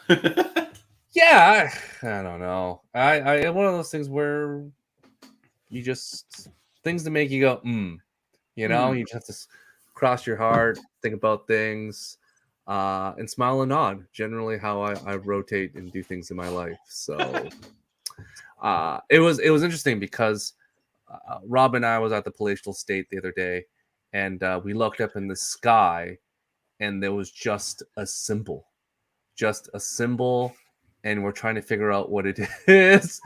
Yeah, I don't know. I one of those things where you just things to make you go, you know, you just have to cross your heart, think about things, and smile and nod. Generally, how I rotate and do things in my life. So it was interesting because Rob and I was at the palatial state the other day, and we looked up in the sky, and there was just a symbol, and we're trying to figure out what it is.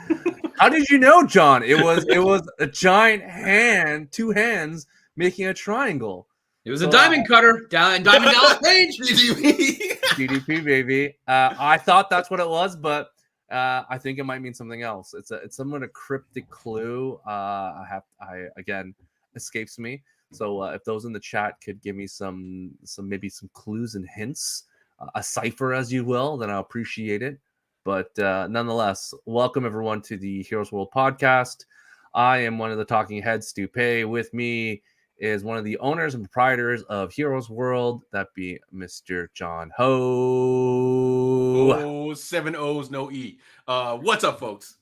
How did you know, John? It was a giant hand, two hands making a triangle. It was a diamond cutter down in Diamond Dallas Page. DDP, baby. I thought that's what it was, but I think it might mean something else. It's somewhat a cryptic clue. Again escapes me. So if those in the chat could give me some clues and hints, a cipher as you will, then I'll appreciate it. But nonetheless, welcome everyone to the Heroes World podcast. I am one of the talking heads, Stu Pei. With me is one of the owners and proprietors of Heroes World, that be Mr. John Ho. Oh, 7 O's, no E. What's up, folks?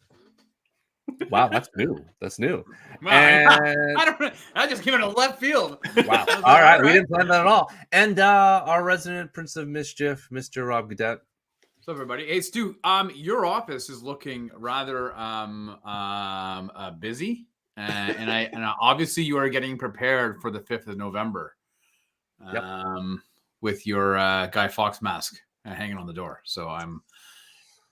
Wow, that's new. Wow, And I just came in a left field. Wow. All right, we didn't plan that at all. And our resident Prince of Mischief, Mr. Rob Gadet. So everybody, hey Stu, your office is looking rather busy, and obviously you are getting prepared for the 5th of November, with your Guy Fawkes mask hanging on the door. So I'm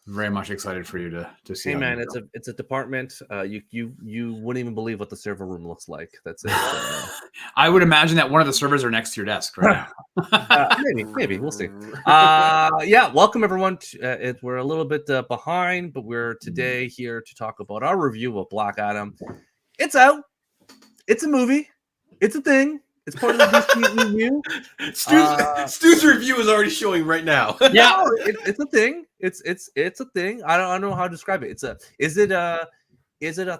very much excited for you to see. Hey man, it's a department. You wouldn't even believe what the server room looks like. That's it. I would imagine that one of the servers are next to your desk right now. Maybe we'll see. Yeah, welcome everyone. We're a little bit behind, but we're today here to talk about our review of Black Adam. It's out. It's a movie. It's a thing. It's part of the DC review. Stu's review is already showing right now. Yeah, it's a thing. It's a thing. I don't know how to describe it. Is it a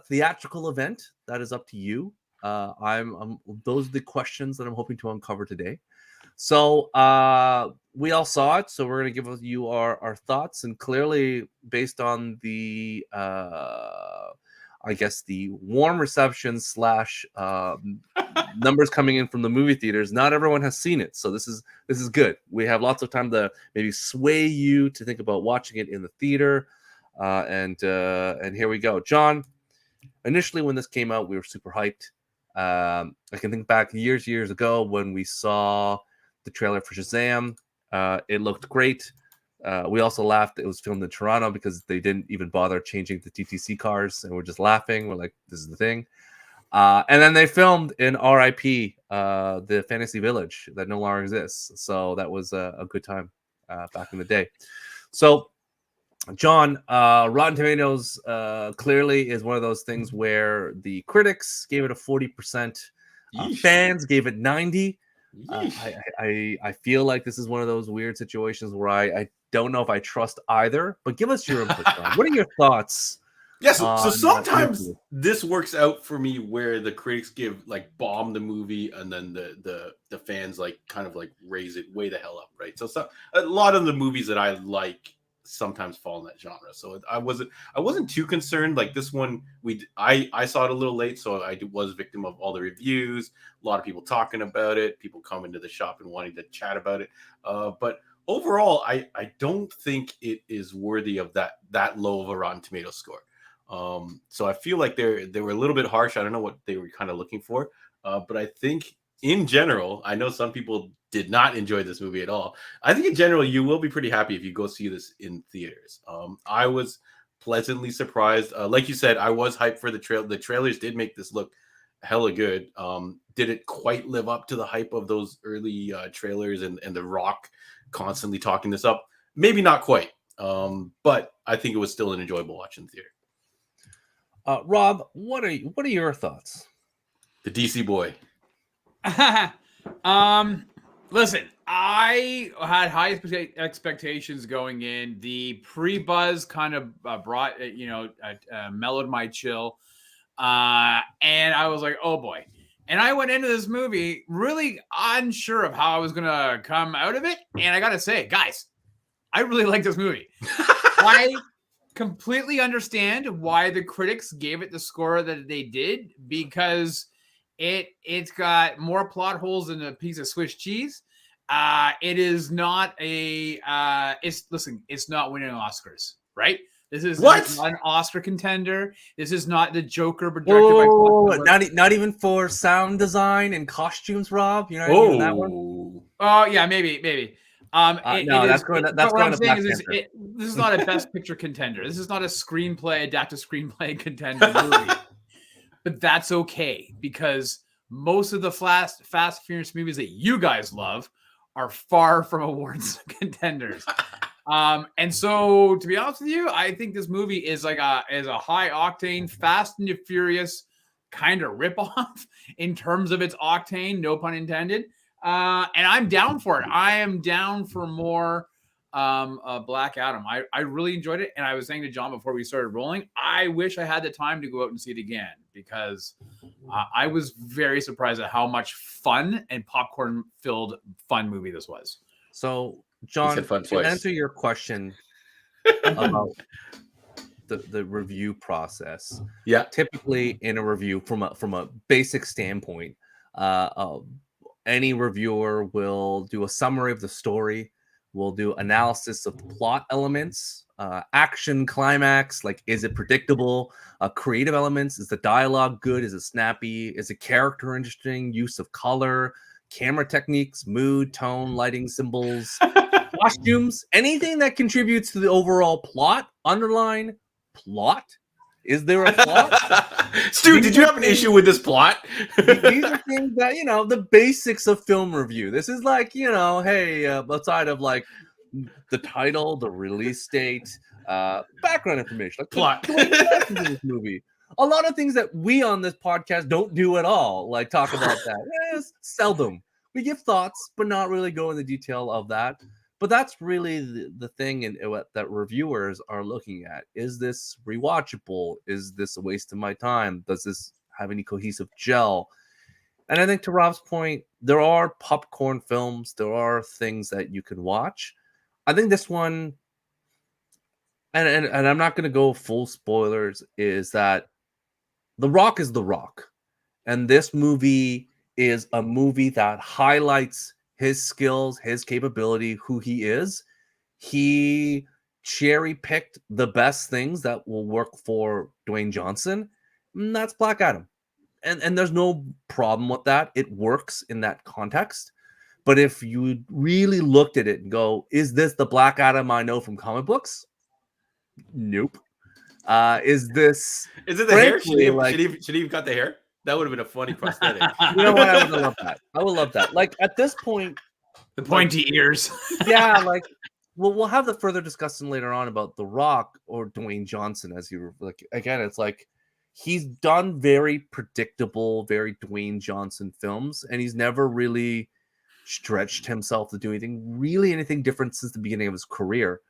theatrical event? That is up to you. Those are the questions that I'm hoping to uncover today. So we all saw it, so we're gonna give you our thoughts, and clearly based on the I guess the warm reception / numbers coming in from the movie theaters, not everyone has seen it, so this is good. We have lots of time to maybe sway you to think about watching it in the theater, and here we go. John, initially when this came out, we were super hyped. I can think back years ago when we saw the trailer for Shazam. It looked great. We also laughed. It was filmed in Toronto because they didn't even bother changing the TTC cars, and we're just laughing. We're like, this is the thing. And then they filmed in RIP, the Fantasy Village that no longer exists. So that was a good time back in the day. So, John, Rotten Tomatoes clearly is one of those things where the critics gave it a 40%. Fans gave it 90%. I feel like this is one of those weird situations where I don't know if I trust either, but give us your input, John. What are your thoughts? Yes, so sometimes this works out for me where the critics bomb the movie, and then the fans kind of raise it way the hell up, right? So a lot of the movies that I like sometimes fall in that genre. So I wasn't too concerned. Like this one, I saw it a little late, so I was victim of all the reviews, a lot of people talking about it, people coming to the shop and wanting to chat about it. But overall, I don't think it is worthy of that low of a Rotten Tomatoes score. So I feel like they were a little bit harsh. I don't know what they were kind of looking for, but I think in general, I know some people did not enjoy this movie at all. I think in general, you will be pretty happy if you go see this in theaters. I was pleasantly surprised. Like you said, I was hyped for the trailer. The trailers did make this look hella good. Did it quite live up to the hype of those early trailers and The Rock constantly talking this up? Maybe not quite, but I think it was still an enjoyable watch in theater. Rob, what are your thoughts? The DC boy. Listen, I had high expectations going in. The pre-buzz kind of brought, mellowed my chill. And I was like, oh boy. And I went into this movie really unsure of how I was going to come out of it. And I got to say, guys, I really like this movie. I completely understand why the critics gave it the score that they did, because it's got more plot holes than a piece of Swiss cheese. It is not a it's not winning Oscars, right? This is not an Oscar contender. This is not the Joker, but directed not even for sound design and costumes, Rob. You're not even that one. Oh yeah, maybe. That's going to Black Panther. This is not a Best Picture contender. This is not a adapted screenplay contender movie. But that's okay, because most of the Fast and Furious movies that you guys love are far from awards contenders. And so, to be honest with you, I think this movie is like a high octane, Fast and the Furious kind of ripoff in terms of its octane, no pun intended. And I'm down for it. I am down for more Black Adam. I really enjoyed it. And I was saying to John before we started rolling, I wish I had the time to go out and see it again, because I was very surprised at how much fun and popcorn-filled fun movie this was. So, John, to answer your question about the review process, typically in a review from a basic standpoint, any reviewer will do a summary of the story. We'll do analysis of the plot elements, action, climax, like is it predictable? Creative elements, is the dialogue good? Is it snappy? Is the character interesting? Use of color, camera techniques, mood, tone, lighting, symbols, costumes, anything that contributes to the overall plot. Underline plot. Is there a plot? Stu, did you have an issue with this plot? These are things that, the basics of film review. This is like, hey, outside of like the title, the release date, background information, like plot. This movie. A lot of things that we on this podcast don't do at all, like talk about that. Yes, seldom. We give thoughts, but not really go into detail of that. But that's really the thing that reviewers are looking at. Is this rewatchable? Is this a waste of my time? Does this have any cohesive gel? And I think to Rob's point, there are popcorn films. There are things that you can watch. I think this one, and I'm not going to go full spoilers, is that The Rock is The Rock. And this movie is a movie that highlights his skills, his capability, who he is. He cherry-picked the best things that will work for Dwayne Johnson. And that's Black Adam. And there's no problem with that. It works in that context. But if you really looked at it and go, is this the Black Adam I know from comic books? Nope. Is it the hair? Should he have got the hair? That would have been a funny prosthetic. You know what? I would love that. I would love that. Like at this point, the pointy ears. Yeah, like we'll have the further discussion later on about The Rock or Dwayne Johnson, as you like. Again, it's like he's done very predictable, very Dwayne Johnson films, and he's never really stretched himself to do anything different since the beginning of his career.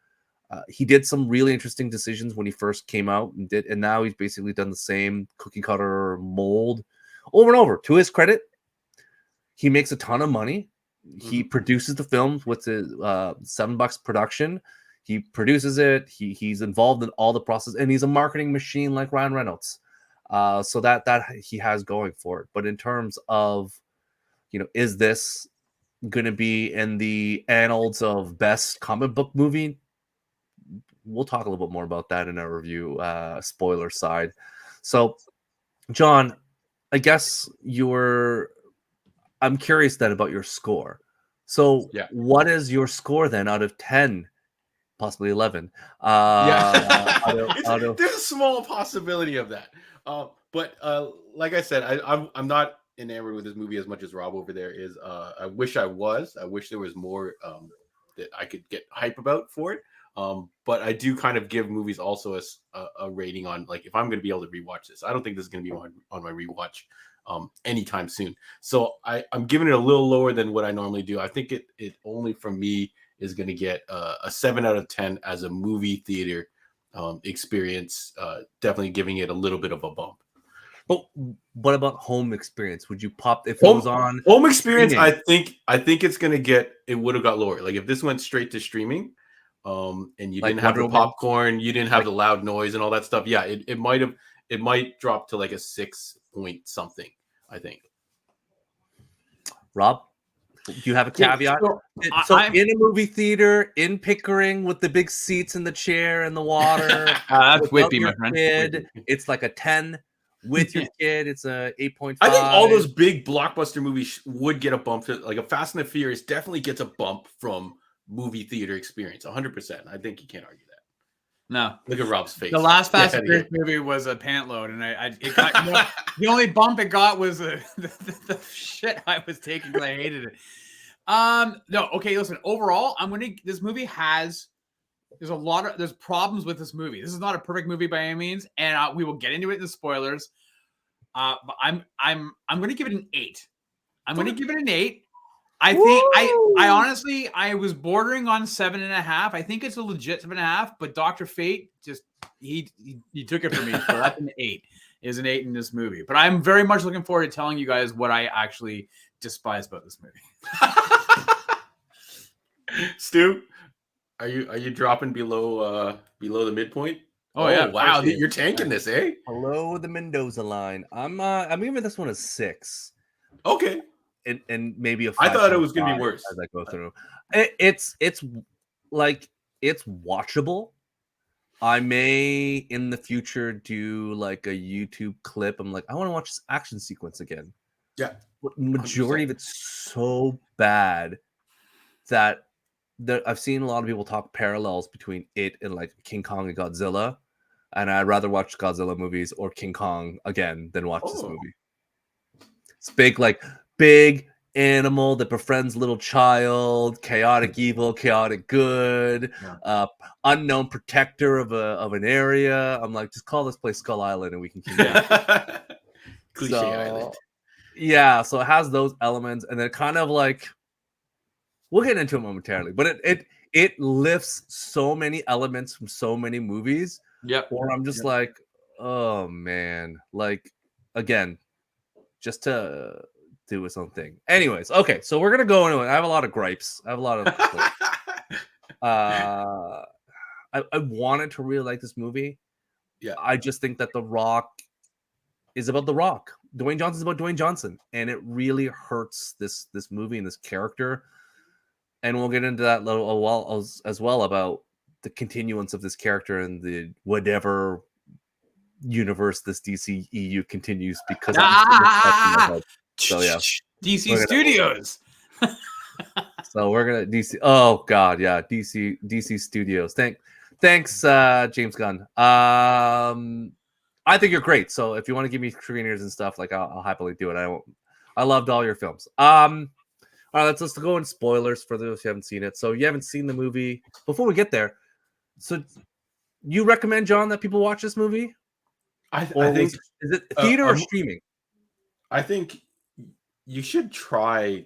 He did some really interesting decisions when he first came out and now he's basically done the same cookie cutter mold over and over. To his credit, he makes a ton of money. Mm-hmm. He produces the films with his $7 production. He produces it. He's involved in all the process, and he's a marketing machine like Ryan Reynolds. So that he has going for it. But in terms of, is this going to be in the annals of best comic book movie? We'll talk a little bit more about that in our review spoiler side. So, John, I guess I'm curious then about your score. So, What is your score then out of 10, possibly 11? There's a small possibility of that. But like I said, I'm not enamored with this movie as much as Rob over there is. I wish I was. I wish there was more that I could get hype about for it. But I do kind of give movies also a rating on, like, if I'm going to be able to rewatch this. I don't think this is going to be on my rewatch anytime soon. So I'm giving it a little lower than what I normally do. I think it only for me is going to get a 7 out of 10 as a movie theater experience. Definitely giving it a little bit of a bump. But what about home experience? Would you pop if it was on home experience? Streaming? I think it's going to it would have got lower. Like if this went straight to streaming, and you Like didn't have Wonder the Woman? popcorn, you didn't have the loud noise and all that stuff. Yeah, it might drop to like a 6 point something, I think. Rob, do you have a caveat? So, In a movie theater in Pickering with the big seats in the chair and the water, that's without whippy, your my friend. kid, it's like a 10. With your kid, it's a 8.5. I think all those big blockbuster movies would get a bump. Like a Fast and the Furious definitely gets a bump from movie theater experience. 100%. I think you can't argue that. No, look at Rob's face. The last Fast and Furious movie was a pant load, and it got the only bump it got was the shit I was taking because I hated it. No, okay, listen. Overall, this movie there's problems with this movie. This is not a perfect movie by any means, and we will get into it in the spoilers. But I'm going to give it an 8. I'm going to give it an 8. I think I honestly was bordering on 7.5. I think it's a legit 7.5, but Dr. Fate just he took it from me. So that's an 8. Is an 8 in this movie. But I'm very much looking forward to telling you guys what I actually despise about this movie. Stu, are you dropping below the midpoint? Oh yeah! Wow, you're tanking this, eh? Below the Mendoza line. I'm giving this one a 6. Okay. And maybe a 5. I thought it was gonna be worse as I go through. It's watchable. I may in the future do like a YouTube clip. I'm like, I want to watch this action sequence again. Yeah. But majority 100%. Of it's so bad that I've seen a lot of people talk parallels between it and like King Kong and Godzilla. And I'd rather watch Godzilla movies or King Kong again than watch this movie. It's big animal that befriends little child, chaotic evil, chaotic good, unknown protector of an area. I'm like, just call this place Skull Island and we can keep it. Cliche Island. Yeah, so it has those elements, and then kind of like we'll get into it momentarily, but it lifts so many elements from so many movies. Yep. Or I'm just like, oh man, like again, just to do its own thing. Anyways, okay, so we're gonna go into it. I have a lot of gripes. I have a lot of I wanted to really like this movie. Yeah. I just think that The Rock is about The Rock. Dwayne Johnson's about Dwayne Johnson, and it really hurts this movie and this character. And we'll get into that as well about the continuance of this character and the whatever universe this DC EU continues because so yeah, DC Studios. So we're gonna DC. Oh God, yeah, DC Studios. Thanks, James Gunn. I think you're great. So if you want to give me screeners and stuff, like I'll happily do it. I loved all your films. All right, let's go in spoilers for those who haven't seen it. So you haven't seen the movie. Before we get there, so you recommend, John, that people watch this movie? I think is it theater or streaming? I think you should try.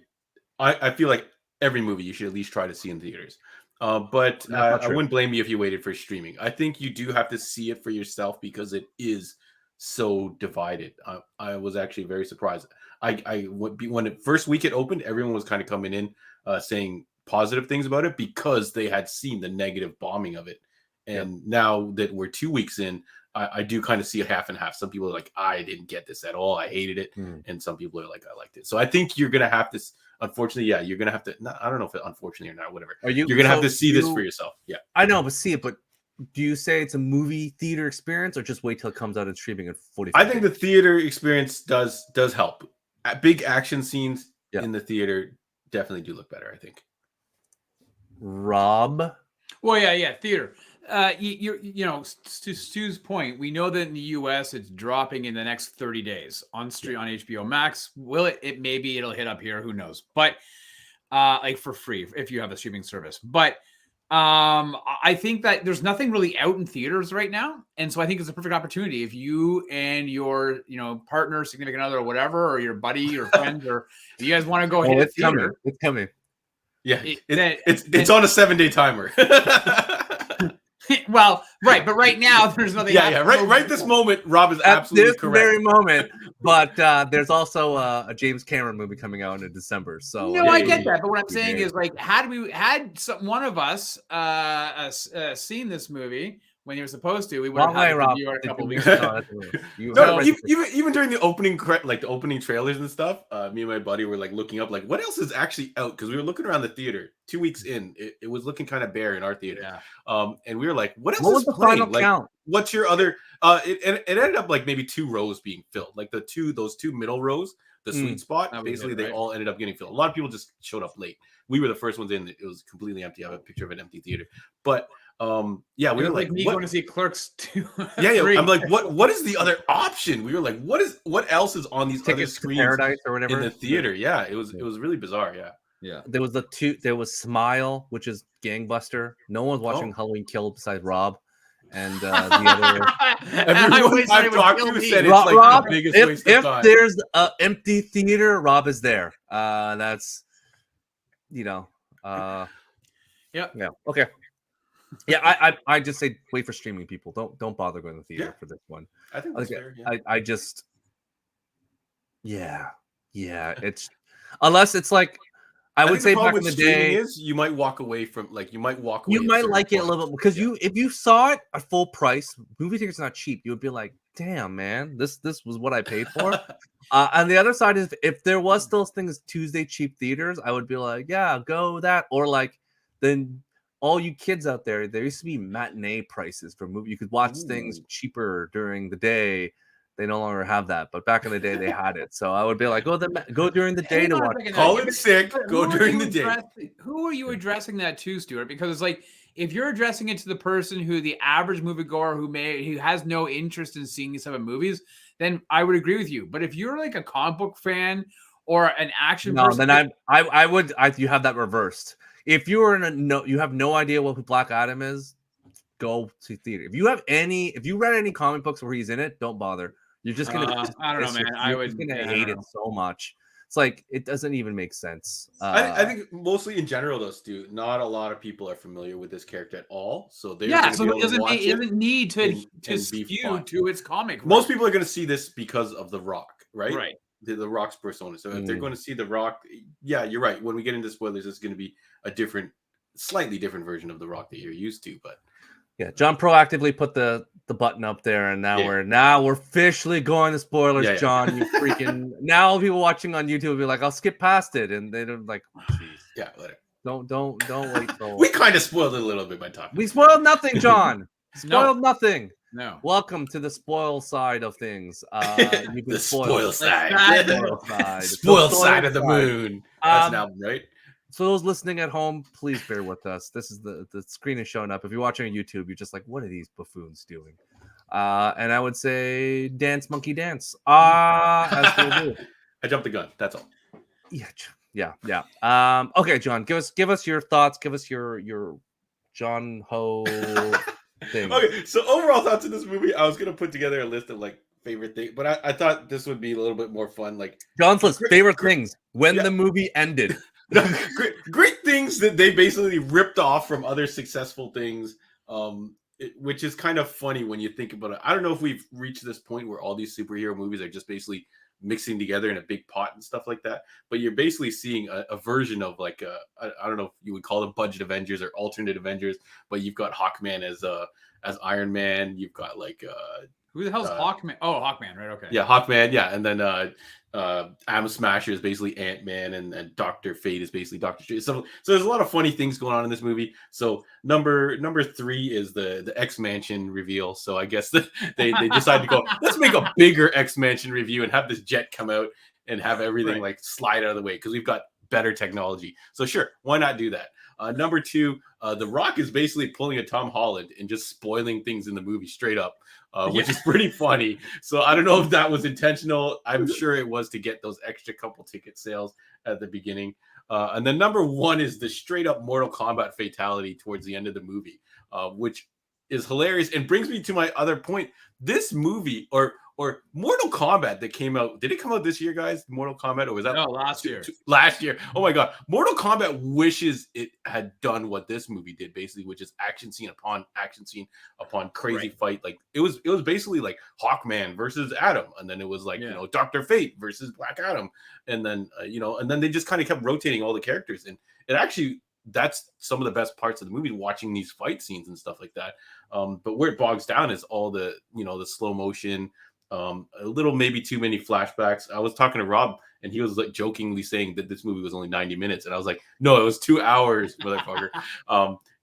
I feel like every movie you should at least try to see in theaters. But I wouldn't blame you if you waited for streaming. I think you do have to see it for yourself because it is so divided. I was actually very surprised. When it first week it opened, everyone was kind of coming in saying positive things about it because they had seen the negative bombing of it. And now that we're 2 weeks in, I do kind of see it half and half. Some people are like, I didn't get this at all. I hated it. And some people are like, I liked it. So I think you're going to have to, unfortunately, you're going to have to, I don't know if it, unfortunately or not, whatever. You're going to have to see this for yourself. Yeah. I know, but see it, but do you say it's a movie theater experience or just wait till it comes out in streaming in 45 I think the theater experience does help. Big action scenes in the theater definitely do look better, I think. Rob? Well, yeah, theater. You know, to Stu's point, we know that in the US it's dropping in the next 30 days on HBO Max. Will it maybe it'll hit up here, who knows? But like for free if you have a streaming service. But I think that there's nothing really out in theaters right now, and so I think it's a perfect opportunity if you and your partner, significant other, or whatever, or your buddy or friends, or if you guys want to go hit it's the theater. It's coming. Yeah, it's on a 7-day timer. Well, right, but right now there's nothing. Right this moment, Rob is absolutely correct. This very moment, But there's also a James Cameron movie coming out in December. So No, I get that, but what I'm saying is, like, had one of us seen this movie when you were supposed to, we would have had a review a couple weeks ago. No, even during the opening, like the opening trailers and stuff, me and my buddy were like looking up, like, what else is actually out? Because we were looking around the theater 2 weeks in, it was looking kind of bare in our theater. Yeah. And we were like, what else What is was the playing? final Like, count? what's your other? It ended up like maybe 2 rows being filled, like those two middle rows, the sweet spot. Basically, they all ended up getting filled. A lot of people just showed up late. We were the first ones in. It was completely empty. I have a picture of an empty theater, but. Yeah, we were like me going to see Clerks 2. Yeah. I'm like, what is the other option? We were like, what else is on these other screens Paradise or whatever in the theater? Yeah, it was really bizarre. Yeah. There was Smile, which is gangbuster. No one's watching Halloween Kill besides Rob. And the other everyone I've talked to said it's like Rob, the biggest waste of time. If there's an empty theater, Rob is there. That's yeah. Okay. Yeah, I just say wait for streaming people. Don't bother going to the theater for this one. I think that's fair. Yeah. I just it's unless it's like I would say back in the day is you might walk away from you might like it a little bit because if you saw it at full price, movie tickets not cheap, you would be like, damn man, this was what I paid for. And the other side is if there was still things Tuesday cheap theaters, I would be like, yeah, go that, or like then all you kids out there, there used to be matinee prices for movie. You could watch things cheaper during the day. They no longer have that, but back in the day they had it. So I would be like, go during the day to watch. Call it sick. Go during the day. Who are you addressing that to, Stuart? Because it's like if you're addressing it to the person who the average moviegoer who has no interest in seeing these type of movies, then I would agree with you. But if you're like a comic book fan or an action person, then I would you have that reversed. If you were you have no idea what Black Adam is, go to theater. If you read any comic books where he's in it, don't bother. You're just gonna. I don't know, man. You're gonna hate it so much. It's like it doesn't even make sense. I think mostly in general, though, Stu, not a lot of people are familiar with this character at all. So so it doesn't need to skew to its comic. Most people are going to see this because of The Rock, right? Right. The Rock's persona. So if they're going to see The Rock, yeah, you're right. When we get into spoilers, it's going to be a slightly different version of The Rock that you're used to. But yeah, John proactively put the button up there, and now we're officially going to spoilers. Yeah. John, you freaking now people watching on YouTube will be like, I'll skip past it, and they're like, oh, geez. Yeah, let it. Don't wait till we kind of spoiled it a little bit by talking. We spoiled nothing, John. Spoiled nothing. No. Welcome to the spoil side of things. You can spoil side. Spoil side of the moon. That's an album, right? So those listening at home, please bear with us. This is the screen is showing up. If you're watching on YouTube, you're just like, what are these buffoons doing? And I would say dance, monkey dance. As they do. I jumped the gun. That's all. Yeah. Okay, John, give us your thoughts. Give us your John Ho thing. Okay, so overall thoughts of this movie, I was gonna put together a list of like favorite things, but I thought this would be a little bit more fun. Like John's list, favorite things when the movie ended. great things that they basically ripped off from other successful things, which is kind of funny when you think about it. I don't know if we've reached this point where all these superhero movies are just basically mixing together in a big pot and stuff like that, but you're basically seeing a version of like I don't know if you would call them budget Avengers or alternate Avengers, but you've got Hawkman as Iron Man, you've got like who the hell's Hawkman? Oh, Hawkman, right? Okay. Yeah, Hawkman, yeah, and then Atom Smasher is basically Ant-Man, and Dr. Fate is basically Doctor Strange. So there's a lot of funny things going on in this movie. So number 3 is the X-Mansion reveal. So I guess they decided to go, let's make a bigger X-Mansion review and have this jet come out and have everything like slide out of the way because we've got better technology. So sure, why not do that? Number 2, The Rock is basically pulling a Tom Holland and just spoiling things in the movie straight up. Which is pretty funny. So I don't know if that was intentional. I'm sure it was to get those extra couple ticket sales at the beginning. And then number 1 is the straight up Mortal Kombat fatality towards the end of the movie, which is hilarious and brings me to my other point. This movie, or or Mortal Kombat that came out. Did it come out this year, guys? Mortal Kombat, or was that last year? Last year. Oh my god, Mortal Kombat wishes it had done what this movie did, basically, which is action scene upon crazy fight. Like it was basically like Hawkman versus Adam, and then it was like Dr. Fate versus Black Adam, and then and then they just kind of kept rotating all the characters, and it actually. That's some of the best parts of the movie, watching these fight scenes and stuff like that. But where it bogs down is all the, the slow motion, a little maybe too many flashbacks. I was talking to Rob, and he was like jokingly saying that this movie was only 90 minutes. And I was like, no, it was 2 hours, motherfucker.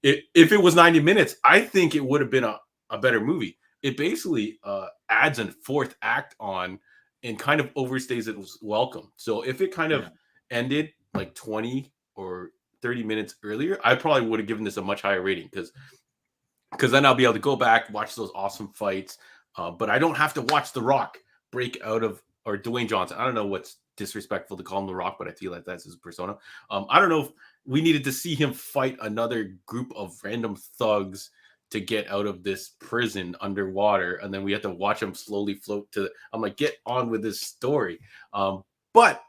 If it was 90 minutes, I think it would have been a better movie. It basically adds a fourth act on and kind of overstays its welcome. So if it kind of ended like 20 or 30 minutes earlier, I probably would have given this a much higher rating because then I'll be able to go back, watch those awesome fights. But I don't have to watch The Rock break out of, or Dwayne Johnson. I don't know what's disrespectful to call him The Rock, but I feel like that's his persona. I don't know if we needed to see him fight another group of random thugs to get out of this prison underwater, and then we have to watch him slowly float to. I'm like, get on with this story. But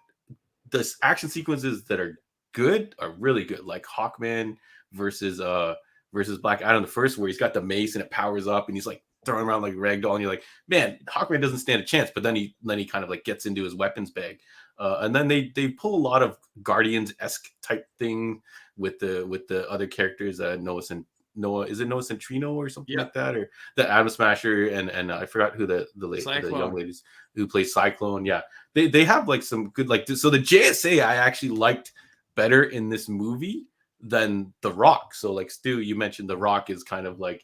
the action sequences that are good are really good, like Hawkman versus Black Adam, the first, where he's got the mace and it powers up and he's like throwing around like a ragdoll, and you're like, man, Hawkman doesn't stand a chance. But then he kind of like gets into his weapons bag, and then they pull a lot of Guardians-esque type thing with the other characters. Noah, is it Noah Centrino or something like that, or the Atom Smasher, and I forgot who the young ladies who play Cyclone. Yeah, they have like some good, like, so the JSA I actually liked better in this movie than The Rock. So like Stu, you mentioned The Rock is kind of like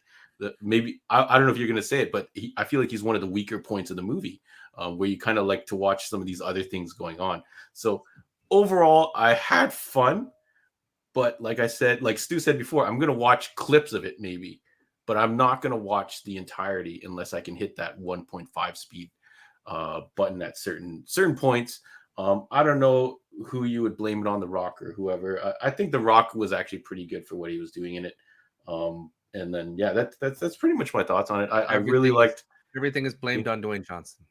maybe I don't know if you're gonna say it, but I feel like he's one of the weaker points of the movie, where you kind of like to watch some of these other things going on. So overall, I had fun, but like I said, like Stu said before, I'm gonna watch clips of it maybe, but I'm not gonna watch the entirety unless I can hit that 1.5 speed button at certain points. I don't know who you would blame it on, The Rock or whoever. I think The Rock was actually pretty good for what he was doing in it. And then that's pretty much my thoughts on it. I really liked. Everything is blamed on Dwayne Johnson.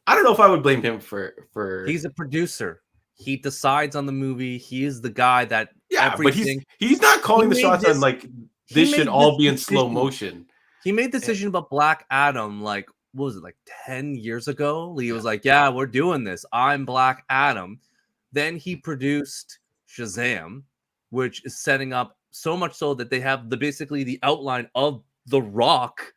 I don't know if I would blame him for. He's a producer. He decides on the movie. He is the guy that. But he's not calling the shots on like this should all be in slow motion. He made the decision about Black Adam like, what was it, like 10 years ago? He was like, yeah, we're doing this. I'm Black Adam. Then he produced Shazam, which is setting up so much so that they have basically the outline of The Rock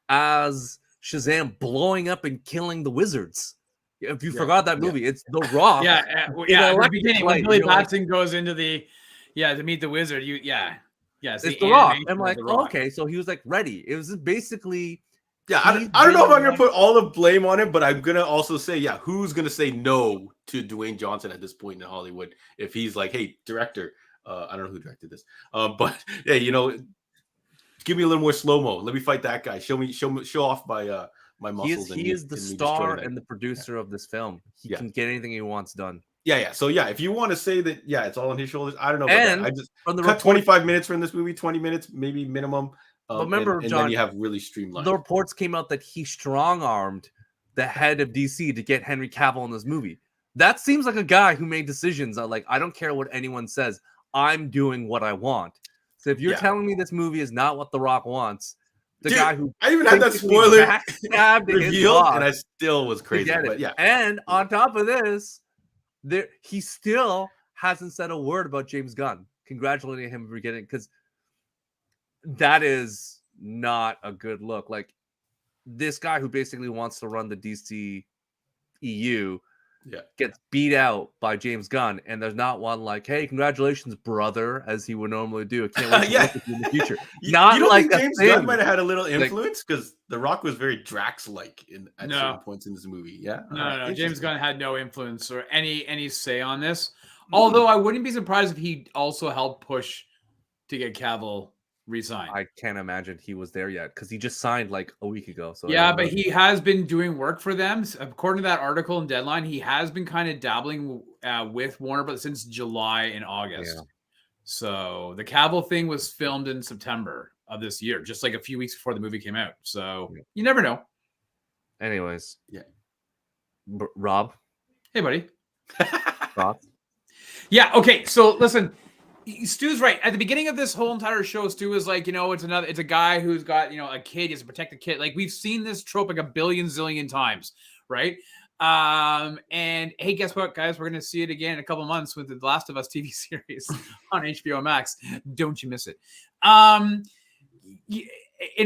as Shazam blowing up and killing the wizards. If you forgot that movie, it's The Rock. At the beginning when Billy Batson goes into to meet the wizard. It's The Rock. I'm like, okay, so he was like ready. It was basically. Yeah, I don't know if I'm going to put all the blame on him, but I'm going to also say, who's going to say no to Dwayne Johnson at this point in Hollywood if he's like, hey, director, I don't know who directed this, but hey, give me a little more slow-mo. Let me fight that guy. Show off my muscles. He is the star and the producer of this film. He can get anything he wants done. Yeah. So if you want to say that, it's all on his shoulders. I don't know. And I just cut 25 minutes from this movie, 20 minutes maybe minimum. But remember, and John, then you have really streamlined. The reports came out that he strong-armed the head of DC to get Henry Cavill in this movie. That seems like a guy who made decisions like, I don't care what anyone says. I'm doing what I want. So if you're telling me this movie is not what The Rock wants, guy who I even had that spoiler reveal, and I still was crazy. But and on top of this, he still hasn't said a word about James Gunn, congratulating him for getting, because that is not a good look. Like, this guy who basically wants to run the DC EU gets beat out by James Gunn, and there's not one like, hey, congratulations, brother, as he would normally do. I can't wait to work with you in the future. You don't think James Gunn might have had a little influence? Because The Rock was very Drax-like at certain points in this movie. No. James Gunn had no influence or any say on this. Although I wouldn't be surprised if he also helped push to get Cavill re-signed. I can't imagine he was there yet because he just signed like a week ago. So but he has been doing work for them. According to that article in Deadline, he has been kind of dabbling with Warner Bros. Since July and August. Yeah. So the Cavill thing was filmed in September of this year, just like a few weeks before the movie came out. So you never know. Anyways, Rob, Hey, buddy. thoughts? Yeah. Okay. So listen, Stu's right. At the beginning of this whole entire show, Stu is like, it's a guy who's got, a kid. He has to protect the kid. Like we've seen this trope like a billion zillion times, right? And hey, guess what, guys? We're gonna see it again in a couple months with the Last of Us TV series on HBO Max. Don't you miss it? And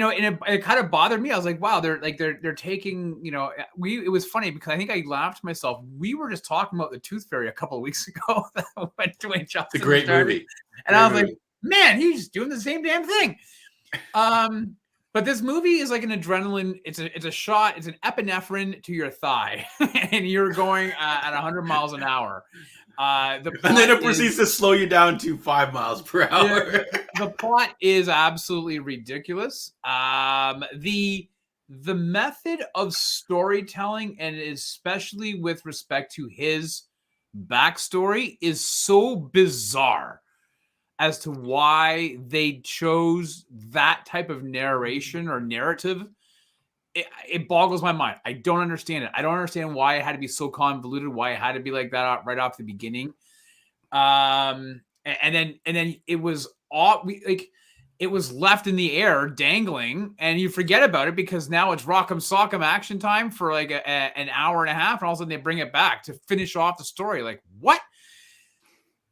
it kind of bothered me. I was like, wow, they're taking, it was funny because I think I laughed to myself. We were just talking about the Tooth Fairy a couple of weeks ago when Dwayne Johnson. It's a great movie. And I was like, man, he's doing the same damn thing. But this movie is like an adrenaline. It's a shot. It's an epinephrine to your thigh, and you're going at 100 miles an hour. And then it proceeds to slow you down to 5 miles per hour. The plot is absolutely ridiculous. The method of storytelling, and especially with respect to his backstory, is so bizarre as to why they chose that type of narration or narrative. It boggles my mind. I don't understand it. I don't understand why it had to be so convoluted, why it had to be like that right off the beginning. And then it was it was left in the air dangling, and you forget about it because now it's rock'em sock'em action time for like an hour and a half, and all of a sudden they bring it back to finish off the story. Like what?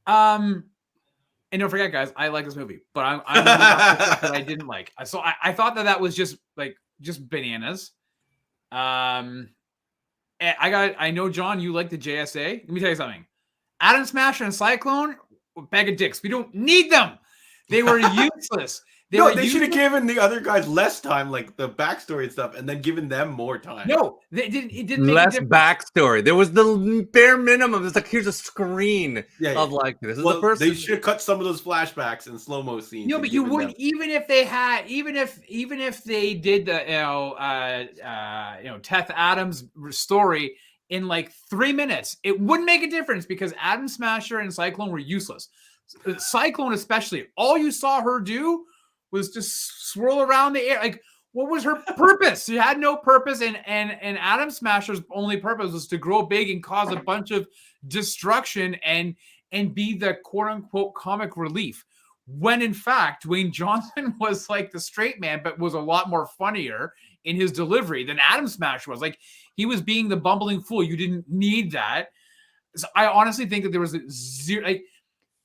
And don't forget, guys, I like this movie, but I'm that I didn't like. So I thought that was just bananas. And I know, John, you like the JSA. Let me tell you something. Atom Smasher and Cyclone, bag of dicks. We don't need them. They were useless. They should have given the other guys less time, like the backstory and stuff, and then given them more time. No, it didn't make less backstory. There was the bare minimum. It's like, here's a screen of like this is the person. They should have cut some of those flashbacks and slow-mo scenes. No, but you wouldn't, even if they had, even if they did the Teth Adams story in like 3 minutes, it wouldn't make a difference because Atom Smasher and Cyclone were useless. Cyclone especially, all you saw her do was just swirl around the air. Like, what was her purpose? She had no purpose, and Atom Smasher's only purpose was to grow big and cause a bunch of destruction and be the quote-unquote comic relief. When in fact, Dwayne Johnson was like the straight man, but was a lot more funnier in his delivery than Atom Smasher was. Like, he was being the bumbling fool. You didn't need that. So I honestly think that there was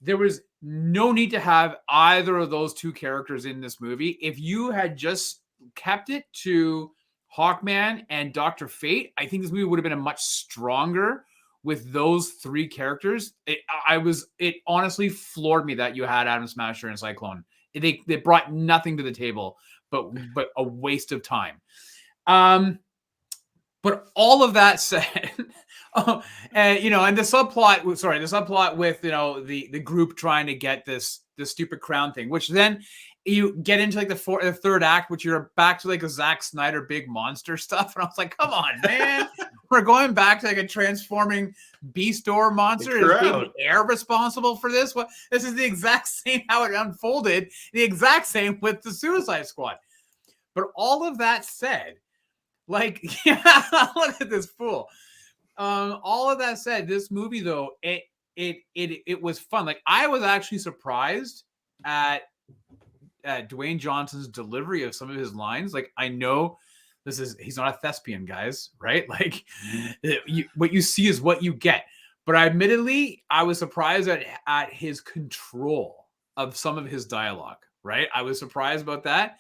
there was no need to have either of those two characters in this movie. If you had just kept it to Hawkman and Dr. Fate, I think this movie would have been a much stronger with those three characters. It honestly floored me that you had Atom Smasher and Cyclone. They brought nothing to the table, but a waste of time. But all of that said, and the subplot with the group trying to get this stupid crown thing, which then you get into like the third act, which you're back to like a Zack Snyder big monster stuff, and I was like, come on, man, we're going back to like a transforming beast door monster. Is Big Air responsible for this? What? This is the exact same how it unfolded. The exact same with the Suicide Squad. But all of that said, like, look at this fool. All of that said, this movie though, it was fun. Like, I was actually surprised at Dwayne Johnson's delivery of some of his lines. Like, I know he's not a thespian, guys, right? Like, what you see is what you get. But admittedly, I was surprised at his control of some of his dialogue, right? I was surprised about that.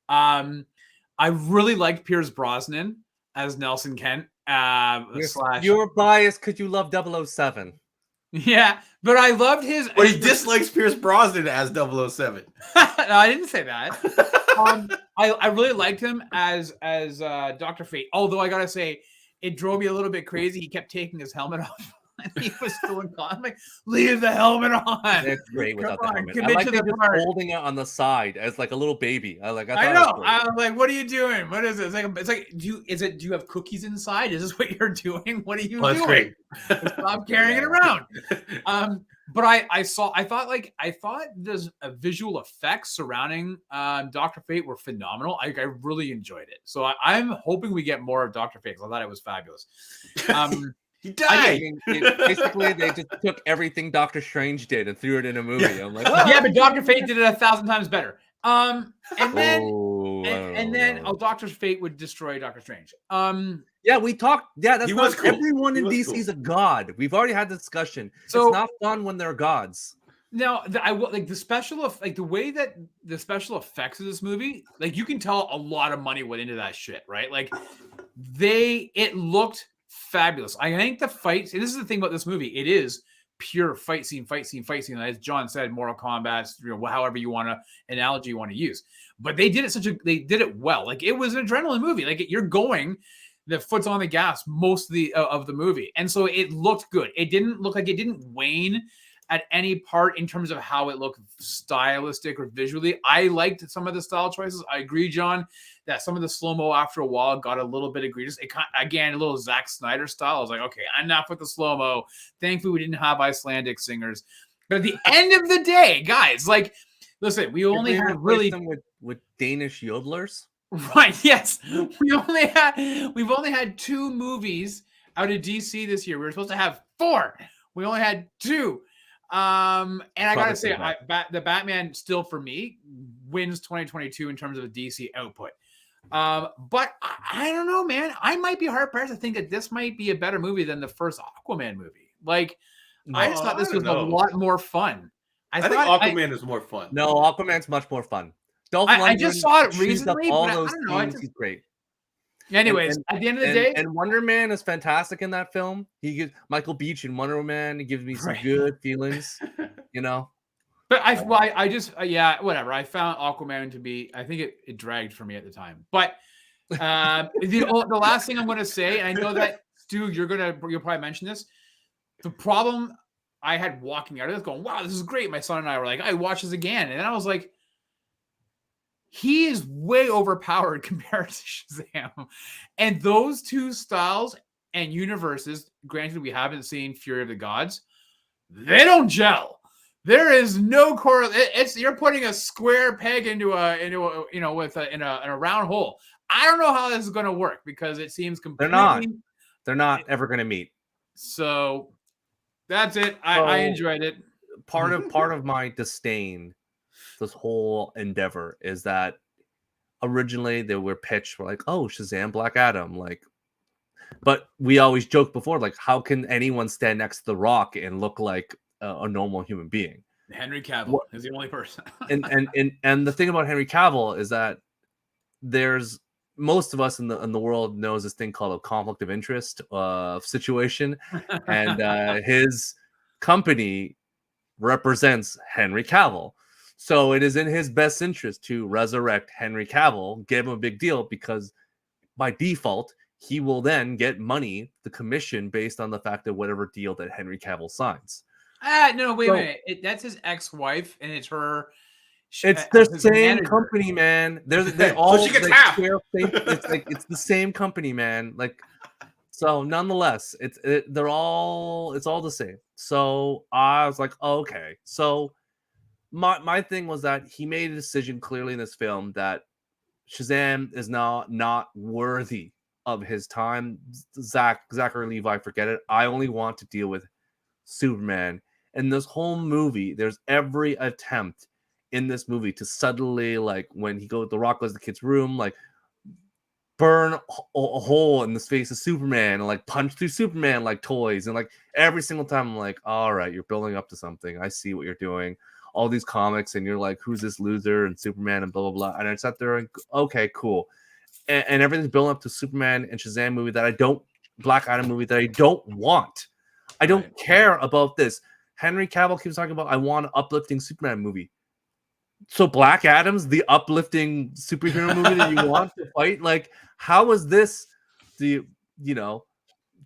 I really liked Pierce Brosnan as Nelson Kent. You're biased because you love 007. Yeah, but I loved his. But he dislikes Pierce Brosnan as 007. No, I didn't say that. I really liked him as Dr. Fate. Although I gotta say, it drove me a little bit crazy. He kept taking his helmet off. He was doing I'm like, leave the helmet on. It's great without the helmet. I like that just holding it on the side as like a little baby. I know. I was like, what are you doing? What is it? It's like do you have cookies inside? Is this what you're doing? What are you doing? That's great. Stop carrying it around. But I thought there's visual effects surrounding Dr. Fate were phenomenal. I really enjoyed it. So I'm hoping we get more of Dr. Fate. I thought it was fabulous. He died. Basically, they just took everything Doctor Strange did and threw it in a movie. Yeah. I'm like, yeah, but Dr. Fate did it 1,000 times better. And then Dr. Fate would destroy Doctor Strange. Yeah, we talked. Yeah, that's He not was cool. everyone in He was DC cool. is a god. We've already had the discussion. So- it's not fun when they're gods. Now, I like the special, like the way that the special effects of this movie, like you can tell a lot of money went into that shit, right? Like it looked fabulous. I think the fights, and this is the thing about this movie, it is pure fight scene. As John said, Mortal Kombat, however you want to analogy you want to use. But they did it well. Like it was an adrenaline movie. Like you're going, the foot's on the gas most of the movie, and so it looked good. It didn't look like it didn't wane at any part in terms of how it looked stylistic or visually. I liked some of the style choices. I agree, John, that some of the slow-mo after a while got a little bit egregious. It again, a little Zack Snyder style. I was like, okay, enough with the slow-mo. Thankfully, we didn't have Icelandic singers. But at the end of the day, guys, like, listen, we only had really them with Danish yodelers. Right, yes. We've only had 2 movies out of DC this year. We were supposed to have 4. We only had 2. And I gotta say, the Batman still for me wins 2022 in terms of the DC output. But I don't know, man. I might be hard pressed to think that this might be a better movie than the first Aquaman movie. Like, I just thought this was a lot more fun. I think Aquaman is more fun. No, Aquaman's much more fun. I just saw it recently, all but those I don't know. he's great. Anyways, at the end of the day, and Wonder Man is fantastic in that film. He gives Michael Beach in Wonder Man. He gives me some good feelings, you know. But I just whatever. I found Aquaman to be. I think it dragged for me at the time. But the last thing I'm going to say, and I know that Stu, you'll probably mention this. The problem I had walking out of this, going, "Wow, this is great." My son and I were like, "I watch this again," and then I was like, he is way overpowered compared to Shazam. And those 2 styles and universes, granted we haven't seen Fury of the Gods, they don't gel. There is no correlation. You're putting a square peg into a in a round hole. I don't know how this is going to work because it seems completely. They're not ever going to meet. So that's it. I enjoyed it. Part of my disdain, this whole endeavor, is that originally they were pitched for like, oh, Shazam, Black Adam, like, but we always joked before, like, how can anyone stand next to The Rock and look like a normal human being? Henry Cavill is the only person. and the thing about Henry Cavill is that there's most of us in the world knows this thing called a conflict of interest situation, and his company represents Henry Cavill. So it is in his best interest to resurrect Henry Cavill, give him a big deal, because by default, he will then get money, the commission, based on the fact of whatever deal that Henry Cavill signs. No, wait a minute. That's his ex-wife, and it's her. It's the same company, man. They all so she gets half. It's the same company, man. Like, so nonetheless, it's all the same. So I was like, oh, okay. So my thing was that he made a decision clearly in this film that Shazam is not worthy of his time. Zachary Levi, forget it. I only want to deal with Superman. And this whole movie, there's every attempt in this movie to subtly, like when The Rock goes to the kid's room, like burn a hole in the face of Superman and like punch through Superman like toys. And like every single time I'm like, all right, you're building up to something. I see what you're doing. All these comics, and you're like, who's this loser and Superman and blah, blah, blah. And I sat there and, okay, cool. And everything's building up to Superman and Shazam movie Black Adam movie that I don't want. I don't care about this. Henry Cavill keeps talking about, I want an uplifting Superman movie. So Black Adam's the uplifting superhero movie that you want to fight? Like, how is this the,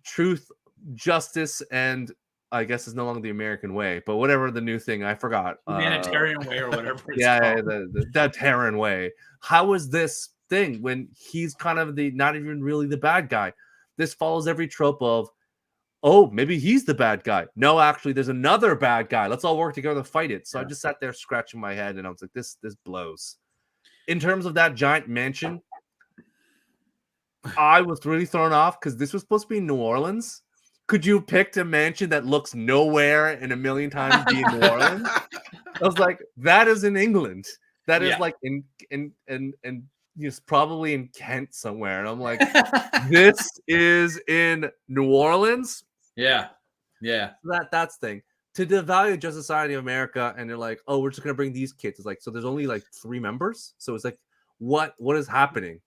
truth, justice, and I guess it's no longer the American way, but whatever the new thing, I forgot. Humanitarian way or whatever it's called. the Terran way. How is this thing when he's kind of not even really the bad guy? This follows every trope of oh, maybe he's the bad guy. No, actually, there's another bad guy. Let's all work together to fight it. So I just sat there scratching my head, and I was like, this blows. In terms of that giant mansion, I was really thrown off because this was supposed to be New Orleans. Could you have picked a mansion that looks nowhere in a million times be in New Orleans? I was like, that is in England. That is like in probably in Kent somewhere. And I'm like, this is in New Orleans. Yeah. That's the thing. To devalue Just Society of America, and they're like, oh, we're just gonna bring these kids. It's like, so there's only like 3 members. So it's like, what is happening?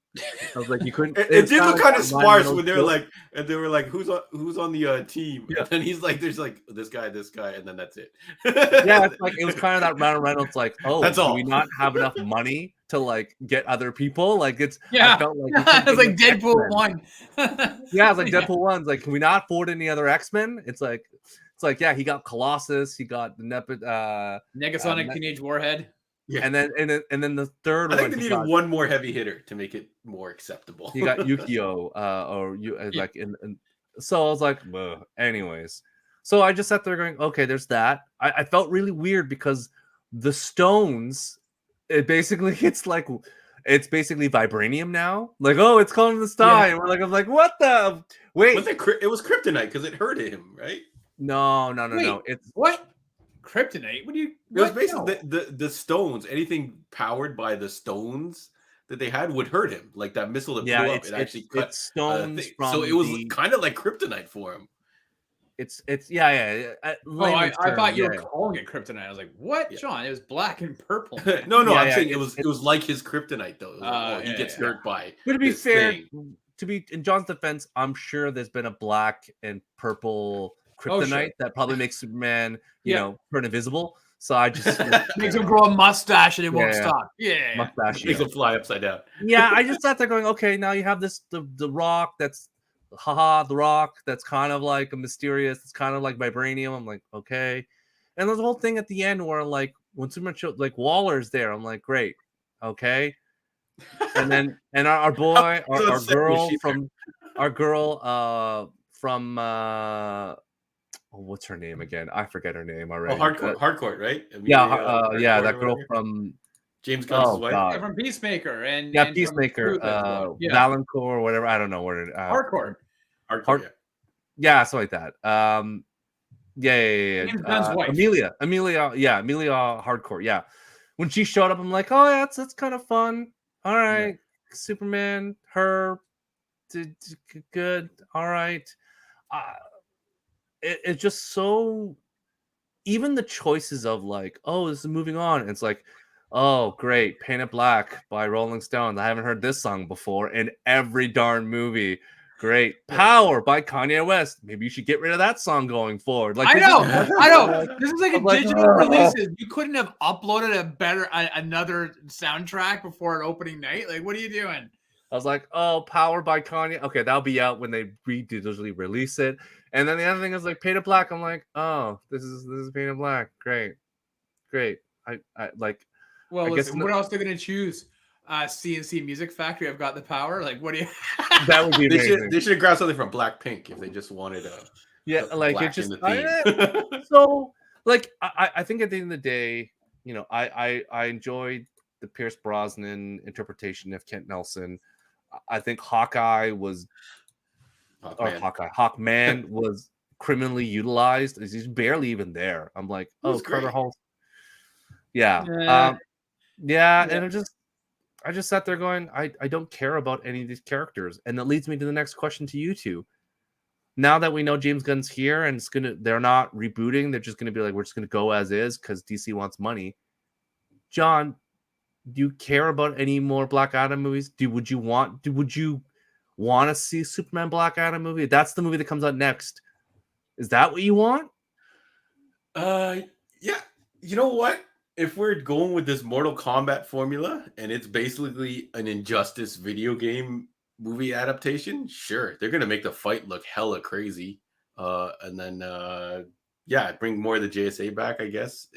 I was like, you couldn't. It did look kind of sparse when they were like, who's on the team? Yeah. And he's like, there's like this guy, and then that's it. Yeah, it's like it was kind of that Ryan Reynolds, like, oh, That's do all. we not have enough money to like get other people? Like I felt like it's like Deadpool 1. Yeah, it's like Deadpool 1's like, can we not afford any other X-Men? It's like, yeah, he got Colossus, he got the Negasonic Teenage Warhead. Yeah. And then the third I one, think they needed one more heavy hitter to make it more acceptable. You got Yukio, so I was like, anyways. So I just sat there going, okay, there's that. I felt really weird because the stones, it's basically vibranium now. Like, oh, it's calling the sky. Yeah. And I'm like, what the wait? It was kryptonite because it hurt him, right? No. It's what? Kryptonite? What do you? It was basically the stones. Anything powered by the stones that they had would hurt him. Like that missile that blew up, it actually cut stones. So it was kind of like kryptonite for him. It's I thought you were calling it kryptonite. I was like, what, John? It was black and purple. No, I'm saying it was like his kryptonite though. He gets hurt by. But to be fair, to be in John's defense, I'm sure there's been a black and purple kryptonite that probably makes Superman, turn invisible. So I just makes him grow a mustache and it won't stop. Yeah, mustache makes him fly upside down. Yeah, I just sat there going, okay, now you have this the rock that's the rock that's kind of like a mysterious. It's kind of like vibranium. I'm like, okay, and there's a whole thing at the end where like when Superman showed like Waller's there, I'm like, great, okay, and then our boy, our girl from what's her name again? I forget her name already. Hardcourt, right? That girl from James Gunn's wife. From Peacemaker and Peacemaker, Valancourt or whatever. I don't know where. Hardcourt. Yeah, something like that. James Gunn's wife. Amelia Hardcourt. Yeah, when she showed up, I'm like, oh, yeah, that's kind of fun. All right, Superman, her, good. All right. It's just so, even the choices of like, oh, this is moving on. It's like, oh, great, Paint It Black by Rolling Stones. I haven't heard this song before in every darn movie. Great. Power by Kanye West. Maybe you should get rid of that song going forward. Like, I know. This is like a digital release. You couldn't have uploaded another soundtrack before an opening night. Like, what are you doing? I was like, oh, Power by Kanye. Okay, that'll be out when they digitally release it. And then the other thing is like Paint It Black. I'm like, oh, this is Paint It Black. Great. I like. Well, listen, what else are they gonna choose? CNC Music Factory. I've got the power. Like, what do you? That would be amazing. They should have grabbed something from Blackpink if they just wanted like it just. So like I think at the end of the day, I enjoyed the Pierce Brosnan interpretation of Kent Nelson. I think Hawkman was criminally utilized. He's barely even there. I'm like, oh, Carter Hall. Yeah. And I just sat there going, I don't care about any of these characters. And that leads me to the next question to you two. Now that we know James Gunn's here and they're not rebooting, they're just gonna be like, we're just gonna go as is because DC wants money. John, do you care about any more Black Adam movies? Would you want to see Superman Black Adam movie? That's the movie that comes out next. Is that what you want? Yeah. You know what? If we're going with this Mortal Kombat formula and it's basically an Injustice video game movie adaptation, sure, they're gonna make the fight look hella crazy. And then bring more of the JSA back, I guess.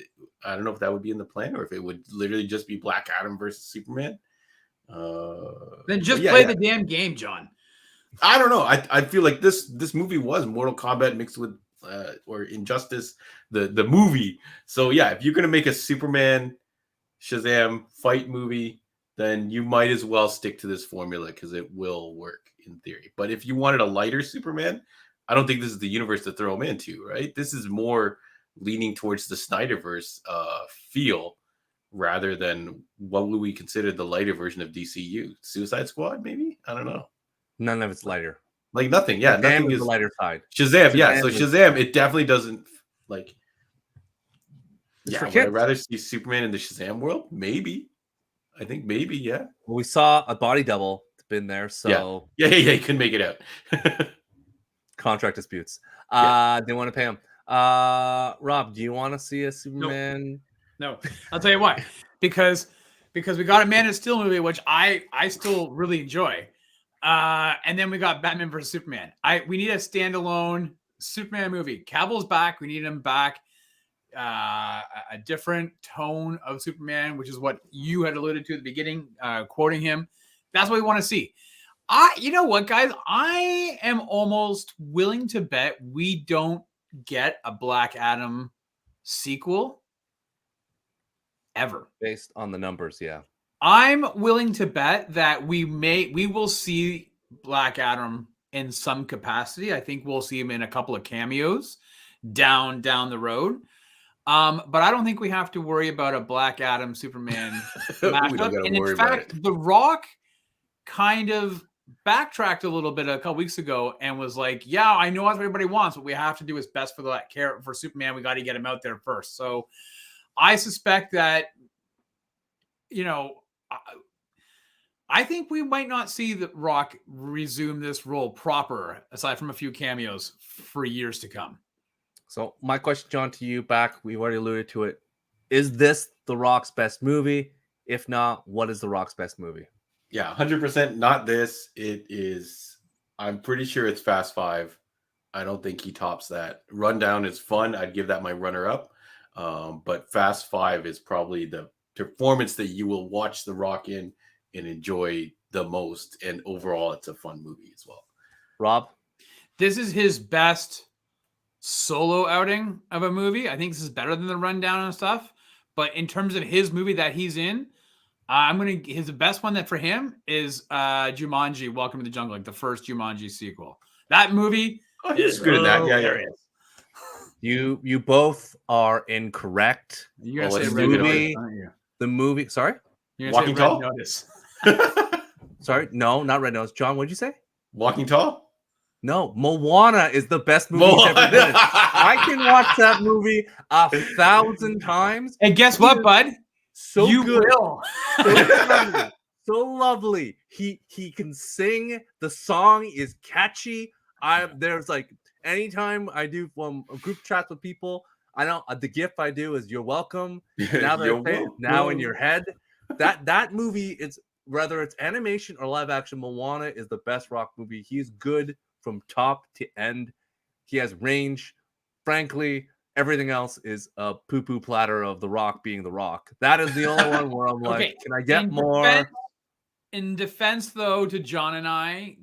I don't know if that would be in the plan or if it would literally just be Black Adam versus Superman. Then just play the damn game, John. I don't know. I feel like this movie was Mortal Kombat mixed with or Injustice, the movie. So yeah, if you're gonna make a Superman Shazam fight movie, then you might as well stick to this formula because it will work in theory. But if you wanted a lighter Superman, I don't think this is the universe to throw him into, right? This is more leaning towards the Snyderverse feel rather than what would we consider the lighter version of DCU? Suicide Squad, maybe? I don't know. None of it's lighter. Like nothing, yeah. Shazam Nothing is is the lighter side. Shazam, yeah. So is- Shazam, it definitely doesn't like. It's Yeah, for would I kids. rather see Superman in the Shazam world? Maybe. I think maybe, yeah. Well, we saw a body double been there, so Yeah. You couldn't make it out. contract disputes. Yeah. They want to pay him. Rob, do you want to see a Superman? No, I'll tell you why. Because we got a Man of Steel movie, which I still really enjoy. And then we got Batman versus Superman. We need a standalone Superman movie. Cavill's back. We need him back. A different tone of Superman, which is what you had alluded to at the beginning, quoting him. That's what we want to see. You know what, guys? I am almost willing to bet we don't get a Black Adam sequel ever. Based on the numbers, yeah. I'm willing to bet that we will see Black Adam in some capacity. I think we'll see him in a couple of cameos down the road. But I don't think we have to worry about a Black Adam Superman mashup. We don't gotta And in worry about fact, it. The Rock kind of backtracked a little bit a couple weeks ago and was like, "Yeah, I know what everybody wants, but we have to do what's best for that character for Superman. We got to get him out there first." So I suspect that, you know, I think we might not see the Rock resume this role proper, aside from a few cameos, for years to come. So my question, John, to you back, we've already alluded to it. Is this The Rock's best movie? If not, what is The Rock's best movie? Yeah, 100% not this. It is, I'm pretty sure it's Fast Five. I don't think he tops that. Rundown is fun. I'd give that my runner-up. But Fast Five is probably the performance that you will watch The Rock in and enjoy the most. And overall, it's a fun movie as well. Rob? This is his best solo outing of a movie. I think this is better than the Rundown and stuff. But in terms of his movie that he's in, his best one that for him is Jumanji: Welcome to the Jungle, like the first Jumanji sequel. That movie He's good in that. Yeah. hilarious. You both are incorrect. You're gonna Well, say let's Red do it. Notice, aren't you? The movie, sorry? You're gonna Walking say Red Tall? Notice. Sorry, no, not Red Nose. John, what'd you say? Walking Tall? No, Moana is the best movie he's ever been in. I can watch that movie 1,000 times. And guess what, bud? So you good. will. So lovely. So lovely. He can sing. The song is catchy. There's like anytime I do group chats with people, I know the gift I do is "You're welcome." Now that I say it, now in your head, that movie is, whether it's animation or live action, Moana is the best Rock movie. He's good from top to end. He has range. Frankly, everything else is a poo-poo platter of The Rock being The Rock. That is the only one where I'm like, Okay, can I get in more? In defense, though, to John and I,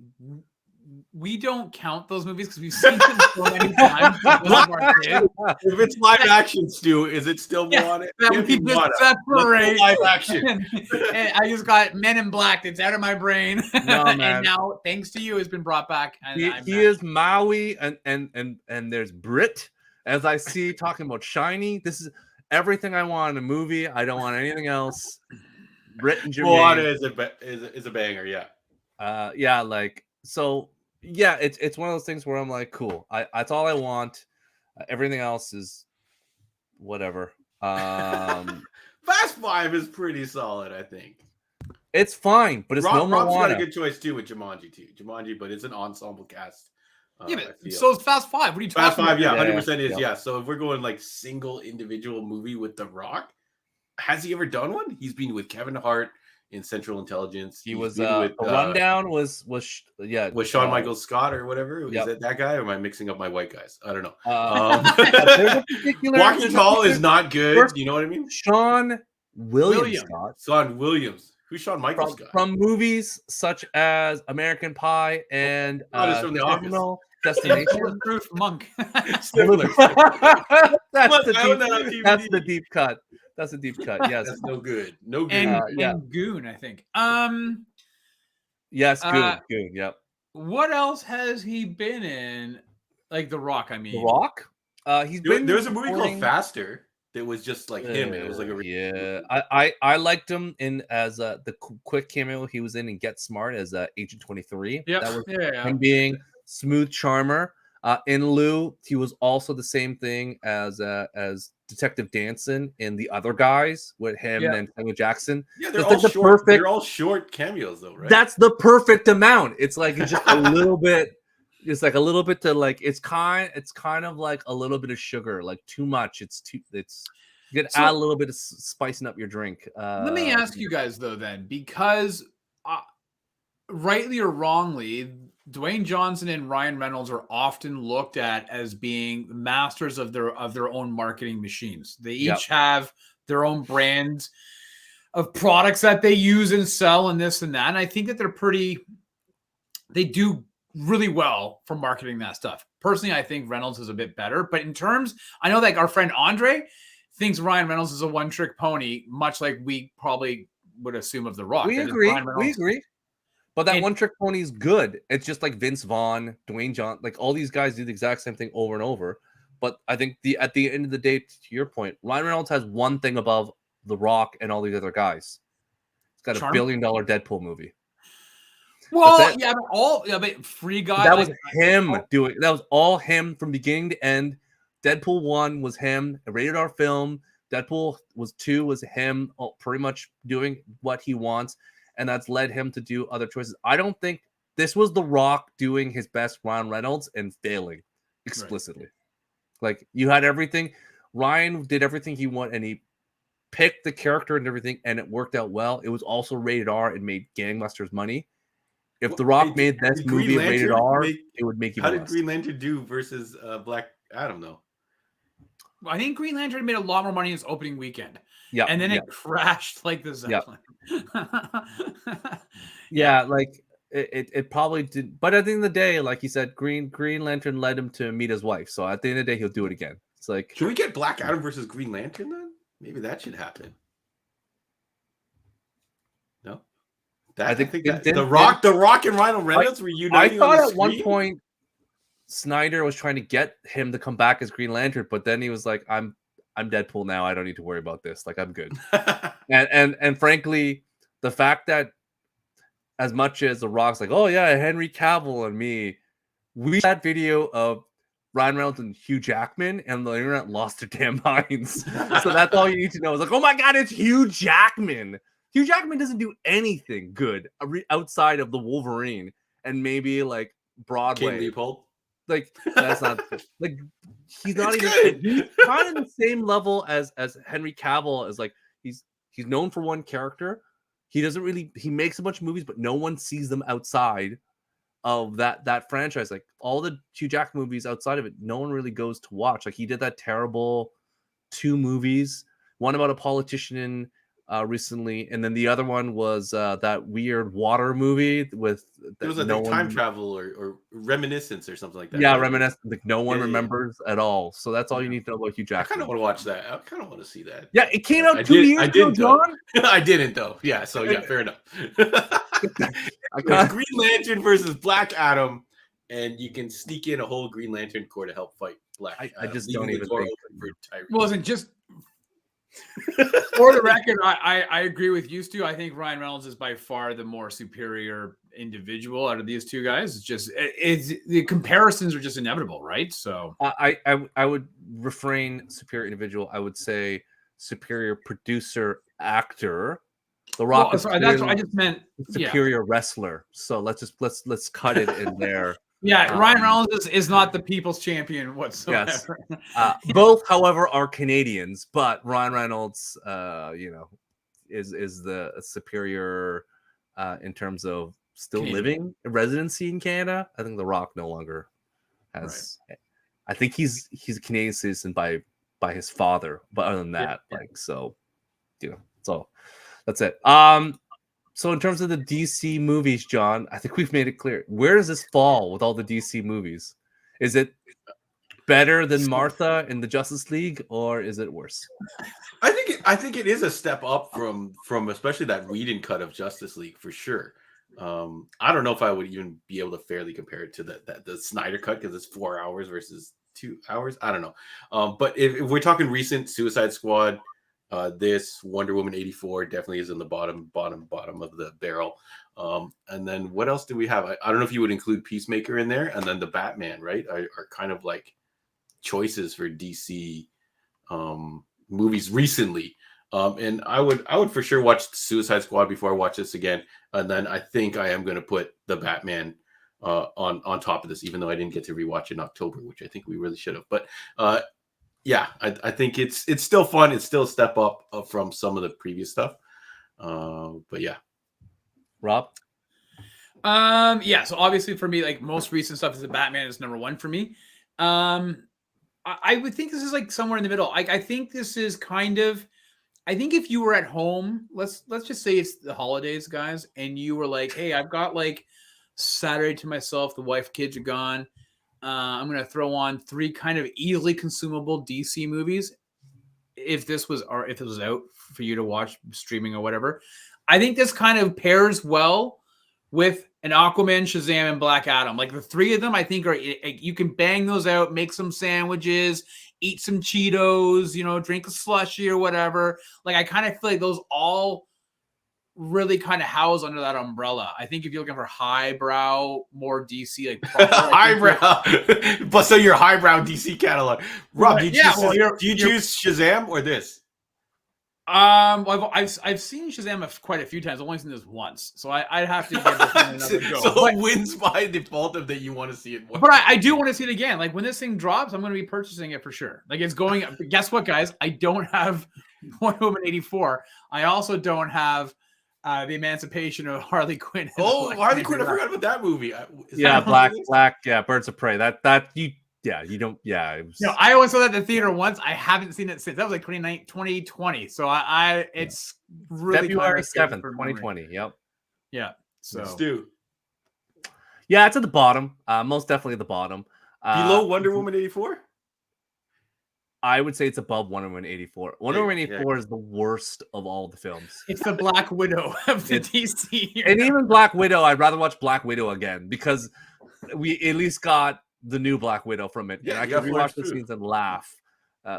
we don't count those movies because we've seen them so many times. If it's live action, Stu, is it still Yeah, Moana? that Give we me just Moana. separate. Let's go live action. And I just got Men in Black. It's out of my brain. No, man. And now, thanks to you, it's been brought back. And I'm He back. is Maui, and there's Brit, as I see, talking about Shiny. This is everything I want in a movie. I don't want anything else. Brit and Moana Jermaine. is a banger, yeah. Yeah, like, so yeah, it's one of those things where I'm like, cool. That's all I want. Everything else is whatever. Fast Five is pretty solid, I think. It's fine, but it's no Rob's got Moana. a good choice too with Jumanji too. Jumanji, but it's an ensemble cast. Yeah, I but feel. so it's Fast Five. What are you talking Fast Five, about? yeah, Yeah, 100% is, yeah. yeah. So if we're going like single individual movie with The Rock, has he ever done one? He's been with Kevin Hart in Central Intelligence. He He's was been with the rundown was yeah with Shawn Michaels Scott or whatever. Yep. Is it that guy? Or am I mixing up my white guys? I don't know. there's a particular Walking Tall is not good. First- You know what I mean? Sean William William. Scott. Son Williams. Who's Shawn Michaels guy? From movies such as American Pie and It's from The Office. Terminal Destination. Bulletproof Monk. Similar. That's I own that on the deep cut. That's a deep cut. Yes. That's no good. No good. and Goon, I think. Yes, Goon. Yep. What else has he been in? Like The Rock, I mean. The Rock? There was a movie called Faster that was just like him. It was like I liked him in as the quick cameo he was in Get Smart as Agent 23. Yeah, that was him being smooth charmer. In Lou, he was also the same thing as Detective Danson in The Other Guys with him and Samuel Jackson. Yeah, they're all like short. They're all short cameos, though, right? That's the perfect amount. It's like it's just a little bit. It's like a little bit to like. It's kind of like a little bit of sugar. Like too much. You could add a little bit of spicing up your drink. Let me ask you guys though, then, because rightly or wrongly, Dwayne Johnson and Ryan Reynolds are often looked at as being masters of their own marketing machines. They each have their own brands of products that they use and sell and this and that. And I think that they do really well for marketing that stuff. Personally, I think Reynolds is a bit better. But in terms, I know like our friend Andre thinks Ryan Reynolds is a one-trick pony, much like we probably would assume of The Rock. We agree. But that one-trick pony is good. It's just like Vince Vaughn, Dwayne Johnson, like all these guys do the exact same thing over and over. But I think at the end of the day, to your point, Ryan Reynolds has one thing above The Rock and all these other guys. He's got $1 billion Deadpool movie. Well, but Free Guy. That was him doing. That was all him from beginning to end. Deadpool 1 was him, a rated R film. Deadpool 2 was him, pretty much doing what he wants. And that's led him to do other choices. I don't think this was The Rock doing his best Ryan Reynolds and failing explicitly. Right. Like you had everything. Ryan did everything he wanted, and he picked the character and everything, and it worked out well. It was also rated R and made gangbusters money. If The Rock made this movie rated R, it would make you. How did Green Lantern do versus Black Adam though? I think Green Lantern made a lot more money in its opening weekend. Yeah, and then it crashed like the Zeppelin. Like it probably did. But at the end of the day, like you said, Green Lantern led him to meet his wife. So at the end of the day, he'll do it again. It's like, should we get Black Adam versus Green Lantern then? Maybe that should happen. No, I think The Rock and Ryan Reynolds were uniting. I thought at one point Snyder was trying to get him to come back as Green Lantern, but then he was like, I'm Deadpool now. I don't need to worry about this. Like, I'm good. and frankly, the fact that as much as The Rock's like, oh yeah, Henry Cavill and me, we had video of Ryan Reynolds and Hugh Jackman, and the internet lost their damn minds. So that's all you need to know. It's like, oh my god, it's Hugh Jackman. Hugh Jackman doesn't do anything good outside of the Wolverine and maybe like Broadway. King Leopold. Like that's not like he's not even. He's kind of the same level as Henry Cavill. As like he's known for one character. He doesn't really. He makes a bunch of movies, but no one sees them outside of that franchise. Like all the Hugh Jackman movies outside of it, no one really goes to watch. Like he did that terrible 2 movies. One about a politician recently, and then the other one was that weird water movie with it was time travel or reminiscence or something like that. Yeah, reminiscence. Like no one remembers at all. So that's all you need to know about Hugh Jackman. I kind of want to watch that. I kind of want to see that. Yeah, it came out 2 years ago, John. I didn't though. Yeah, so yeah, fair enough. Green Lantern versus Black Adam, and you can sneak in a whole Green Lantern Corps to help fight Black. I just don't even think. Well, listen, just for the record, I agree with you, Stu. I think Ryan Reynolds is by far the more superior individual out of these 2 guys. It's just the comparisons are just inevitable, right? So I would refrain superior individual. I would say superior producer actor. The Rock is that's what I just meant. Superior wrestler. So let's cut it in there. Yeah, Ryan Reynolds is not the people's champion whatsoever. Yes. Both, however, are Canadians, but Ryan Reynolds, is the superior in terms of still living residency in Canada. I think The Rock no longer has. Right. I think he's a Canadian citizen by his father, but other than that, so, that's all. That's it. So in terms of the DC movies, John, I think we've made it clear. Where does this fall with all the DC movies? Is it better than Martha in the Justice League, or is it worse? I think it is a step up from especially that Whedon cut of Justice League for sure. I don't know if I would even be able to fairly compare it to the Snyder cut because it's 4 hours versus 2 hours. I don't know. But if we're talking recent, Suicide Squad, this Wonder Woman 84 definitely is in the bottom of the barrel. And then what else do we have? I don't know if you would include Peacemaker in there, and then the Batman, right? Are kind of like choices for DC movies recently. And I would for sure watch Suicide Squad before I watch this again. And then I think I am going to put the Batman on top of this, even though I didn't get to rewatch in October, which I think we really should have. But yeah, I think it's still fun. It's still a step up from some of the previous stuff. But yeah. Rob? Yeah, so obviously for me, like most recent stuff is the Batman is number one for me. I would think this is like somewhere in the middle. I think this is kind of, I think if you were at home, let's just say it's the holidays, guys, and you were like, hey, I've got like Saturday to myself, the wife, kids are gone. I'm going to throw on 3 kind of easily consumable DC movies. If it was out for you to watch streaming or whatever, I think this kind of pairs well with an Aquaman, Shazam, and Black Adam. Like the 3 of them, I think you can bang those out, make some sandwiches, eat some Cheetos, drink a slushie or whatever. Like I kind of feel like those all really kind of house under that umbrella. I think if you're looking for highbrow, more DC, like highbrow, but so your highbrow DC catalog. Rob, do you choose Shazam or this? Well, I've seen Shazam quite a few times. I've only seen this once, so I'd have to give this one another go. So it wins by default of that you want to see it more. But I do want to see it again. Like when this thing drops, I'm going to be purchasing it for sure. Like it's going. Guess what, guys? I don't have Wonder Woman 84. I also don't have the Emancipation of Harley Quinn. Oh, Harley Quinn! I forgot about that movie. Black. Yeah, Birds of Prey. You don't. Yeah. No, I only saw that in the theater once. I haven't seen it since. That was like 2020. So it's really February 7th, 2020. Yep. Yeah. So Stu. Yeah, it's at the bottom. Most definitely at the bottom. Below Wonder Woman 84? I would say it's above Wonder Woman 84. Wonder Woman 84 is the worst of all the films. It's the Black Widow of the DC. And even Black Widow, I'd rather watch Black Widow again because we at least got the new Black Widow from it. Yeah, and I can rewatch the scenes and laugh.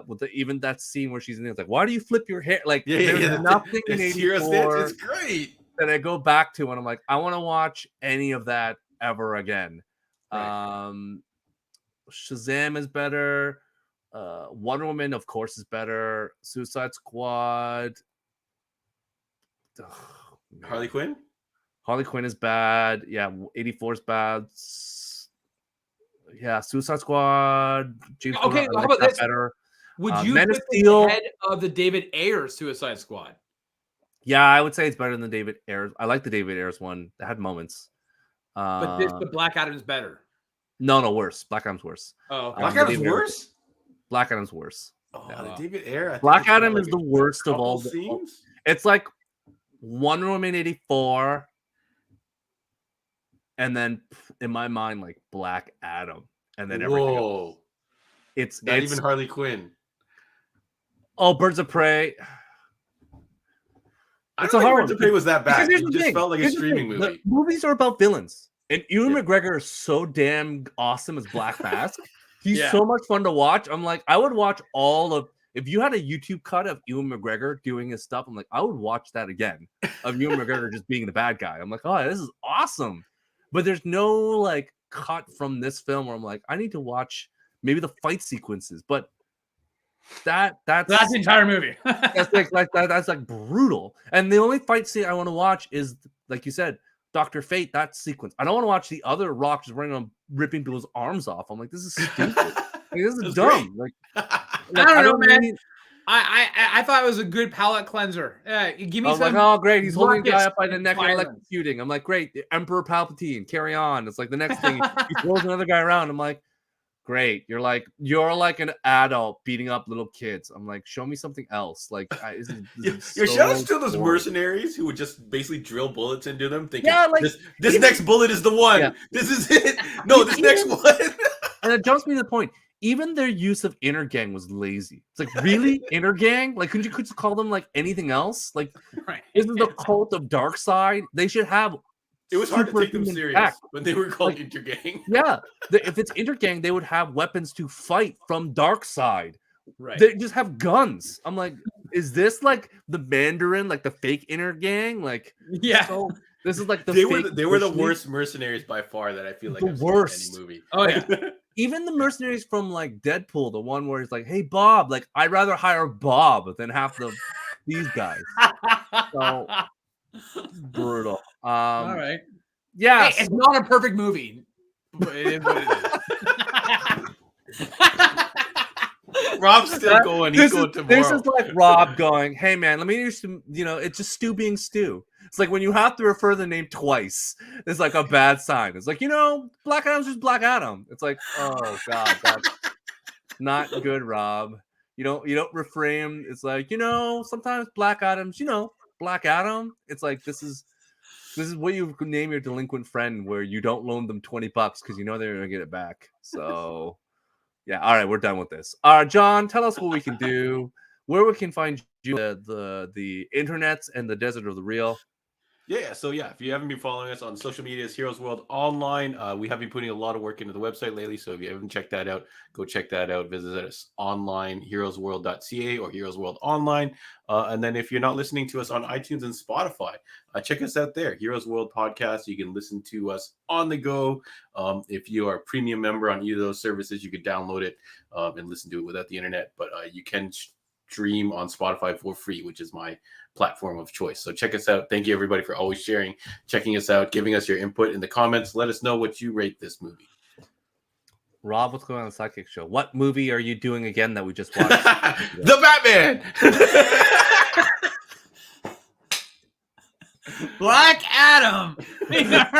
With even that scene where she's in there, it's like, why do you flip your hair? Like, there's nothing in 84 it's great that I go back to and I'm like, I want to watch any of that ever again. Right. Shazam is better. Wonder Woman, of course, is better. Suicide Squad. Harley Quinn? Harley Quinn is bad. Yeah, 84 is bad. Yeah, Suicide Squad. James okay, how about this? Better. Would you Man put of Steel ahead of the David Ayer Suicide Squad? Yeah, I would say it's better than the David Ayers. I like the David Ayers one. It had moments. But the Black Adam's better. No, worse. Black Adam's worse. Oh, okay. Black Adam's worse? Black Adam's worse. Oh, the David Ayer. Black Adam is the worst of all. Scenes? It's like Wonder Woman 84, and then in my mind, like Black Adam, and then everything else. It's not even Harley Quinn. Oh, Birds of Prey. I don't think Birds of Prey was that bad. It just felt like a streaming movie. The movies are about villains, and Ewan McGregor is so damn awesome as Black Mask. He's so much fun to watch. I'm like, I would watch all of. If you had a YouTube cut of Ewan McGregor doing his stuff, I'm like, I would watch that again of Ewan McGregor just being the bad guy. I'm like, oh, this is awesome. But there's no like cut from this film where I'm like, I need to watch maybe the fight sequences, but that's the entire movie. that's like brutal. And the only fight scene I want to watch is, like you said, Dr. Fate, that sequence. I don't want to watch the other Rock just running on ripping people's arms off. I'm like, this is stupid. Like, this is dumb. Like, I don't know, man. I thought it was a good palate cleanser. Give me some. Like, oh, great. He's holding the guy up by the neck and electrocuting. I'm like, great. Emperor Palpatine, carry on. It's like the next thing. He throws another guy around. I'm like, Great. You're like an adult beating up little kids. I'm like, show me something else. Like, this is Your so shout outs to those boring. mercenaries who would just basically drill bullets into them, thinking, Yeah, like, this next bullet is the one. Yeah. This is it. No, this next one. And it jumps me to the point. Even their use of inner gang was lazy. It's like, really? Inner gang? Like, couldn't you call them like anything else? Like, this is the cult of dark side. They should have. It was hard to take them serious when they were called intergang. Yeah, if it's intergang, they would have weapons to fight from dark side. Right. They just have guns. I'm like, is this like the Mandarin, like the fake intergang? Like, yeah. So this is like they were the worst mercenaries by far that I feel like the I've worst seen in any movie. Oh yeah. Even the mercenaries from like Deadpool, the one where he's like, "Hey Bob, like I'd rather hire Bob than half these guys." So brutal. All right. Yeah, hey, it's not a perfect movie, but it is what it is. Rob's still going. He's going tomorrow. This is like Rob going, "Hey man, let me use some. It's just stew being stew." It's like when you have to refer the name twice, it's like a bad sign. It's like, Black Adam's just Black Adam. It's like, oh god, that's not good, Rob. You don't reframe. It's like, sometimes Black Adam's, Black Adam. It's like this is what you name your delinquent friend, where you don't loan them $20 because you know they're gonna get it back. So yeah, all right, we're done with this. All right, John, tell us what we can do, where we can find you, the internets and the desert of the real. Yeah, so if you haven't been following us on social media, it's Heroes World Online. We have been putting a lot of work into the website lately, so if you haven't checked that out, go check that out. Visit us online, heroesworld.ca or Heroes World Online. And then if you're not listening to us on iTunes and Spotify, check us out there, Heroes World Podcast. You can listen to us on the go. If you are a premium member on either of those services, you could download it and listen to it without the internet. But you can stream on Spotify for free, which is my platform of choice. So check us out. Thank you everybody for always sharing, checking us out, giving us your input in the comments. Let us know what you rate this movie. Rob, what's going on the Sidekick Show? What movie are you doing again that we just watched? The Batman. Black Adam. We got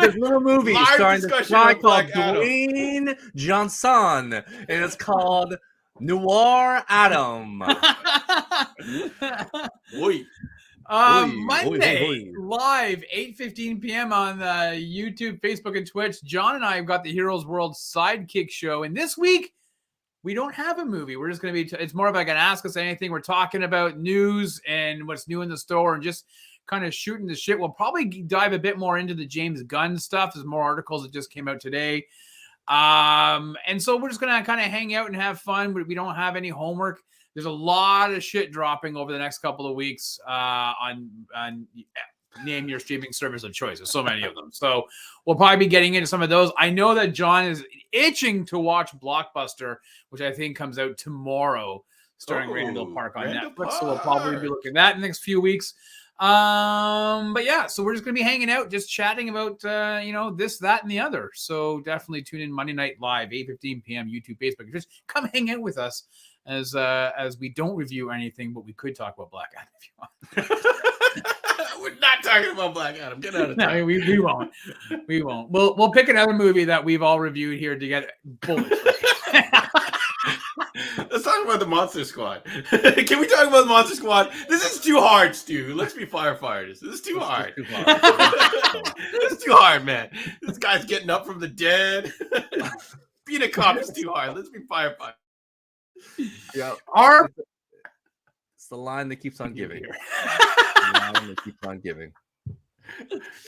this little movie starring this guy called Dwayne Johnson, and it's called Noir Adam. Monday, live 8:15 p.m. on YouTube, Facebook, and Twitch. John and I have got the Heroes World Sidekick Show, and this week we don't have a movie. We're just going to be, it's more of like an Ask Us Anything. We're talking about news and what's new in the store and just kind of shooting the shit. We'll probably dive a bit more into the James Gunn stuff. There's more articles that just came out today. And so we're just going to kind of hang out and have fun. We don't have any homework. There's a lot of shit dropping over the next couple of weeks on name your streaming service of choice. There's so many of them. So we'll probably be getting into some of those. I know that John is itching to watch Blockbuster, which I think comes out tomorrow, starring Randall Park on Netflix. So we'll probably be looking at that in the next few weeks. But yeah, so we're just going to be hanging out, just chatting about, this, that, and the other. So definitely tune in Monday Night Live, 8:15 p.m. YouTube, Facebook. Just come hang out with us as we don't review anything, but we could talk about Black Adam if you want. We're not talking about Black Adam. Get out of town. No, we won't. We won't. We'll pick another movie that we've all reviewed here together. Bullets. Let's talk about the Monster Squad. Can we talk about the Monster Squad? This is too hard, Stu. Let's be firefighters. This is too hard. This is too hard, man. This guy's getting up from the dead. Being a cop is too hard. Let's be firefighters. Yeah. It's the line that keeps on giving.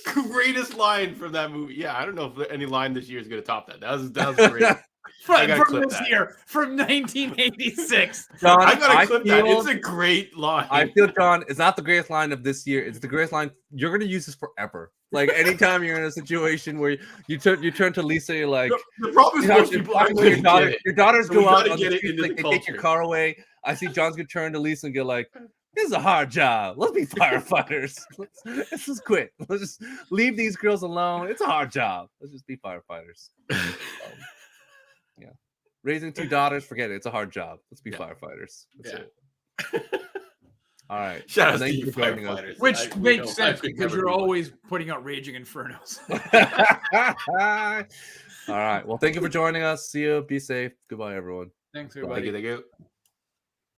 Greatest line from that movie. Yeah, I don't know if any line this year is going to top that. That was great. from this year, from 1986. John, I gotta clip that. It's a great line. I feel, John, it's not the greatest line of this year. It's the greatest line. You're gonna use this forever. Like anytime you're in a situation where you turn to Lisa, you're like, the problem is most people aren't your daughters So go out on get the it street, into like the they take your car away. I see John's gonna turn to Lisa and get like, this is a hard job. Let's be firefighters. Let's just quit. Let's just leave these girls alone. It's a hard job. Let's just be firefighters. Yeah. Raising two daughters, forget it. It's a hard job. Let's be firefighters. That's it. All right. Shout out to you, firefighters. Which makes sense because you're always putting out raging infernos. All right. Well, thank you for joining us. See you. Be safe. Goodbye, everyone. Thanks, Bye. everybody. Thank you.